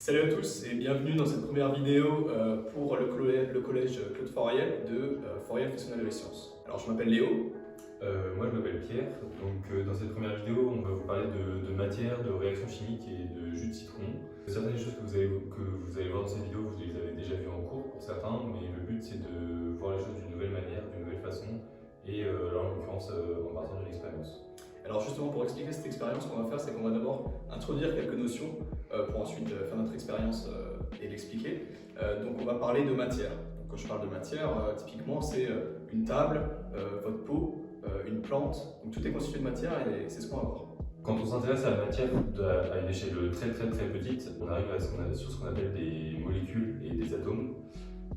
Salut à tous et bienvenue dans cette première vidéo pour le collège Claude Foriel de Foriel Festival des Sciences. Alors je m'appelle Léo. Moi je m'appelle Pierre, donc dans cette première vidéo on va vous parler de matière, de réactions chimiques et de jus de citron. Certaines des choses que vous allez voir dans cette vidéo, vous les avez déjà vues en cours pour certains, mais le but c'est de voir les choses d'une nouvelle manière, d'une nouvelle façon, et là en l'occurrence en partant d'une expérience. Alors justement pour expliquer cette expérience, ce qu'on va faire c'est qu'on va d'abord introduire quelques notions pour ensuite faire notre expérience et l'expliquer. Donc on va parler de matière. Donc, quand je parle de matière, typiquement c'est une table, votre peau, une plante, donc tout est constitué de matière et c'est ce qu'on va voir. Quand on s'intéresse à la matière à une échelle très petite, on arrive sur ce qu'on appelle des molécules et des atomes.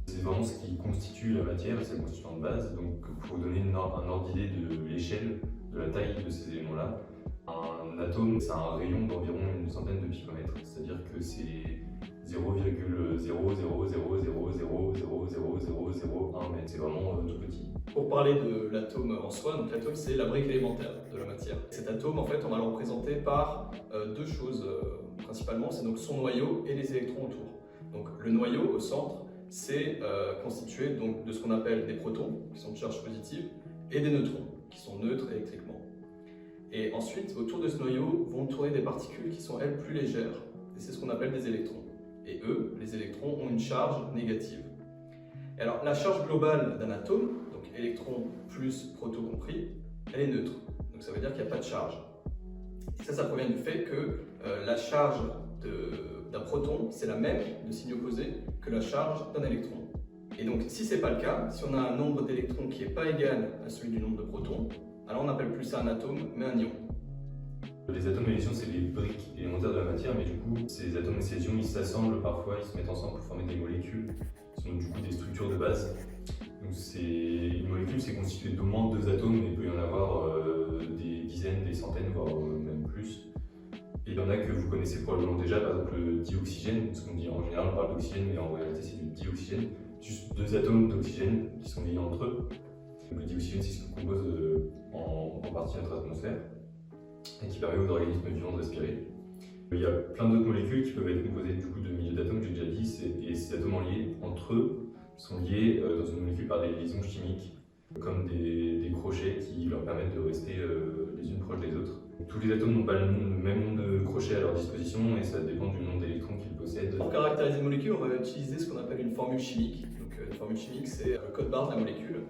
C'est vraiment ce qui constitue la matière, c'est le constituant de base. Donc pour vous donner un ordre d'idée de l'échelle, de la taille de ces éléments-là, un atome c'est un rayon d'environ une centaine de picomètres, c'est-à-dire que c'est 0,00000000001 mètre, c'est vraiment tout petit. Pour parler de l'atome en soi, donc l'atome c'est la brique élémentaire de la matière. Cet atome en fait on va le représenter par deux choses principalement, c'est donc son noyau et les électrons autour. Donc le noyau au centre c'est constitué donc de ce qu'on appelle des protons qui sont de charge positive et des neutrons qui sont neutres électriquement. Et ensuite autour de ce noyau vont tourner des particules qui sont elles plus légères et c'est ce qu'on appelle des électrons. Et eux, les électrons, ont une charge négative. Et alors la charge globale d'un atome, donc électrons plus proton compris, elle est neutre. Donc ça veut dire qu'il n'y a pas de charge. Et ça provient du fait que la charge d'un proton, c'est la même de signe opposé que la charge d'un électron. Et donc si ce n'est pas le cas, si on a un nombre d'électrons qui n'est pas égal à celui du nombre de protons, alors on n'appelle plus ça un atome, mais un ion. Les atomes et les ions, c'est les briques élémentaires de la matière, mais du coup, ces atomes et ces ions, ils s'assemblent parfois, ils se mettent ensemble pour former des molécules, qui sont du coup des structures de base. Donc une molécule, c'est constitué d'au moins deux atomes, mais il peut y en avoir des dizaines, des centaines, voire même plus. Et il y en a que vous connaissez probablement déjà, par exemple le dioxygène, parce qu'on dit en général on parle d'oxygène, mais en réalité c'est du dioxygène, juste deux atomes d'oxygène qui sont liés entre eux. Donc, le dioxygène, c'est ce qui compose en partie notre atmosphère et qui permet aux organismes vivants de respirer. Il y a plein d'autres molécules qui peuvent être composées du coup de milliers d'atomes, j'ai déjà dit, et ces atomes liés entre eux sont liés dans une molécule par des liaisons chimiques, comme des crochets qui leur permettent de rester les unes proches des autres. Tous les atomes n'ont pas le même nombre de crochets à leur disposition et ça dépend du nombre d'électrons qu'ils possèdent. Pour caractériser une molécule, on va utiliser ce qu'on appelle une formule chimique. Donc, une formule chimique, c'est le code barre de la molécule.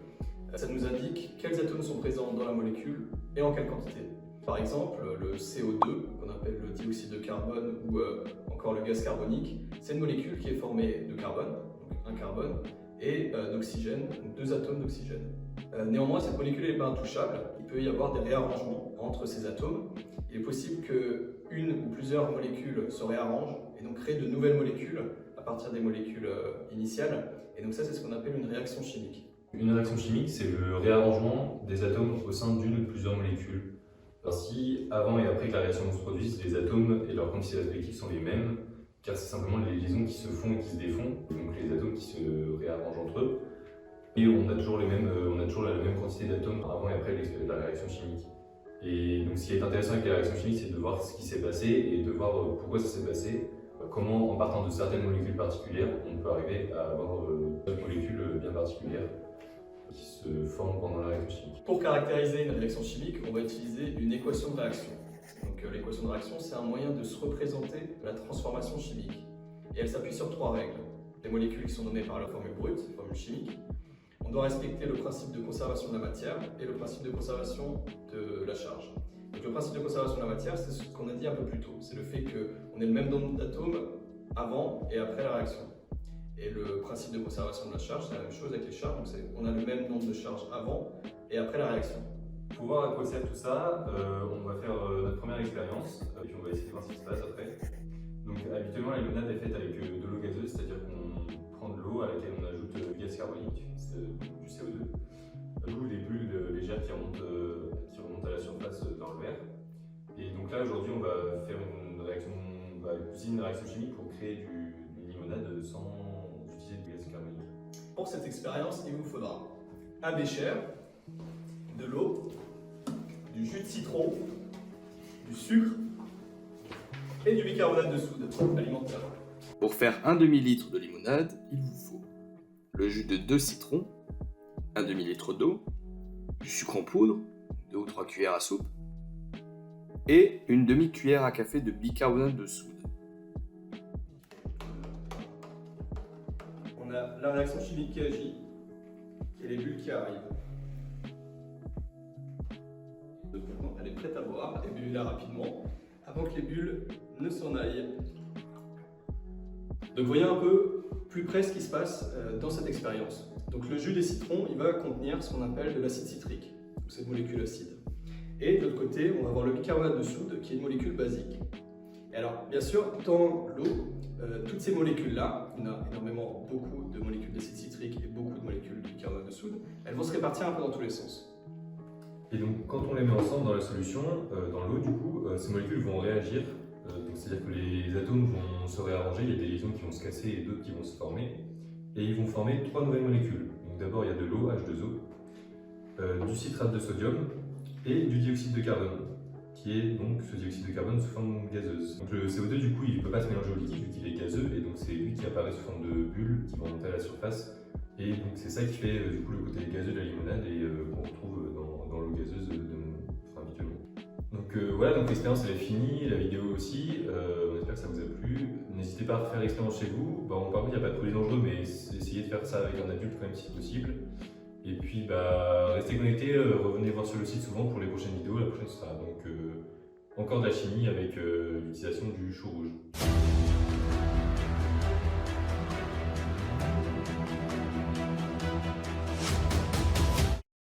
Ça nous indique quels atomes sont présents dans la molécule et en quelle quantité. Par exemple, le CO2, qu'on appelle le dioxyde de carbone ou encore le gaz carbonique, c'est une molécule qui est formée de carbone, donc un carbone, et d'oxygène, donc deux atomes d'oxygène. Néanmoins, cette molécule n'est pas intouchable, il peut y avoir des réarrangements entre ces atomes. Il est possible qu'une ou plusieurs molécules se réarrangent et donc créent de nouvelles molécules à partir des molécules initiales. Et donc ça, c'est ce qu'on appelle une réaction chimique. Une réaction chimique, c'est le réarrangement des atomes au sein d'une ou plusieurs molécules. Ainsi, avant et après que la réaction se produise, les atomes et leurs quantités respectives sont les mêmes, car c'est simplement les liaisons qui se font et qui se défont, donc les atomes qui se réarrangent entre eux. Et on a toujours la même quantité d'atomes avant et après la réaction chimique. Et donc ce qui est intéressant avec la réaction chimique, c'est de voir ce qui s'est passé et de voir pourquoi ça s'est passé, comment en partant de certaines molécules particulières, on peut arriver à avoir d'autres molécules bien particulières qui se forment pendant la réaction chimique. Pour caractériser une réaction chimique, on va utiliser une équation de réaction. Donc l'équation de réaction, c'est un moyen de se représenter la transformation chimique. Et elle s'appuie sur trois règles. Les molécules qui sont nommées par la formule brute, formule chimique. On doit respecter le principe de conservation de la matière et le principe de conservation de la charge. Donc le principe de conservation de la matière, c'est ce qu'on a dit un peu plus tôt. C'est le fait qu'on ait le même nombre d'atomes avant et après la réaction. Et le principe de conservation de la charge, c'est la même chose avec les charges. Donc on a le même nombre de charges avant et après la réaction. Pour voir à quoi sert tout ça, on va faire notre première expérience et puis on va essayer de voir ce qui se passe après. Donc habituellement, la limonade est faite avec de l'eau gazeuse, c'est-à-dire qu'on prend de l'eau à laquelle on ajoute du gaz carbonique, du CO2. D'où des bulles légères qui remontent à la surface dans le verre. Et donc là, aujourd'hui, on va faire une réaction, on va utiliser une réaction chimique pour créer une limonade sans utiliser du gaz carbonique. Pour cette expérience, il vous faudra un bécher, de l'eau, du jus de citron, du sucre et du bicarbonate de soude alimentaire. Pour faire un demi-litre de limonade, il vous faut le jus de 2 citrons, un demi-litre d'eau, du sucre en poudre, 2 ou 3 cuillères à soupe, et une demi-cuillère à café de bicarbonate de soude. On a la réaction chimique qui agit et les bulles qui arrivent. Donc maintenant, elle est prête à boire et buvez-la rapidement avant que les bulles ne s'en aillent. Donc voyez un peu plus près ce qui se passe dans cette expérience. Donc le jus des citrons, il va contenir ce qu'on appelle de l'acide citrique, cette molécule acide. Et de l'autre côté, on va avoir le bicarbonate de soude qui est une molécule basique. Et alors, bien sûr, dans l'eau, toutes ces molécules-là, il y en a énormément, beaucoup de molécules d'acide citrique et beaucoup de molécules de bicarbonate de soude, elles vont se répartir un peu dans tous les sens. Et donc, quand on les met ensemble dans la solution, dans l'eau, du coup, ces molécules vont réagir. C'est-à-dire que les atomes vont se réarranger, il y a des liaisons qui vont se casser et d'autres qui vont se former. Et ils vont former 3 nouvelles molécules. Donc d'abord, il y a de l'eau, H2O, du citrate de sodium et du dioxyde de carbone, qui est donc ce dioxyde de carbone sous forme gazeuse. Donc le CO2, du coup, il ne peut pas se mélanger au liquide vu qu'il est gazeux, et donc c'est lui qui apparaît sous forme de bulles qui vont monter à la surface. Et donc c'est ça qui fait du coup le côté gazeux de la limonade et qu'on retrouve dans l'eau gazeuse habituellement. Donc voilà, donc l'expérience elle est finie, la vidéo aussi, on espère que ça vous a plu. N'hésitez pas à refaire l'expérience chez vous. Bon, par contre, il n'y a pas de produit dangereux, mais essayez de faire ça avec un adulte quand même si possible. Et puis restez connectés, revenez voir sur le site souvent pour les prochaines vidéos. La prochaine sera donc encore de la chimie avec l'utilisation du chou rouge.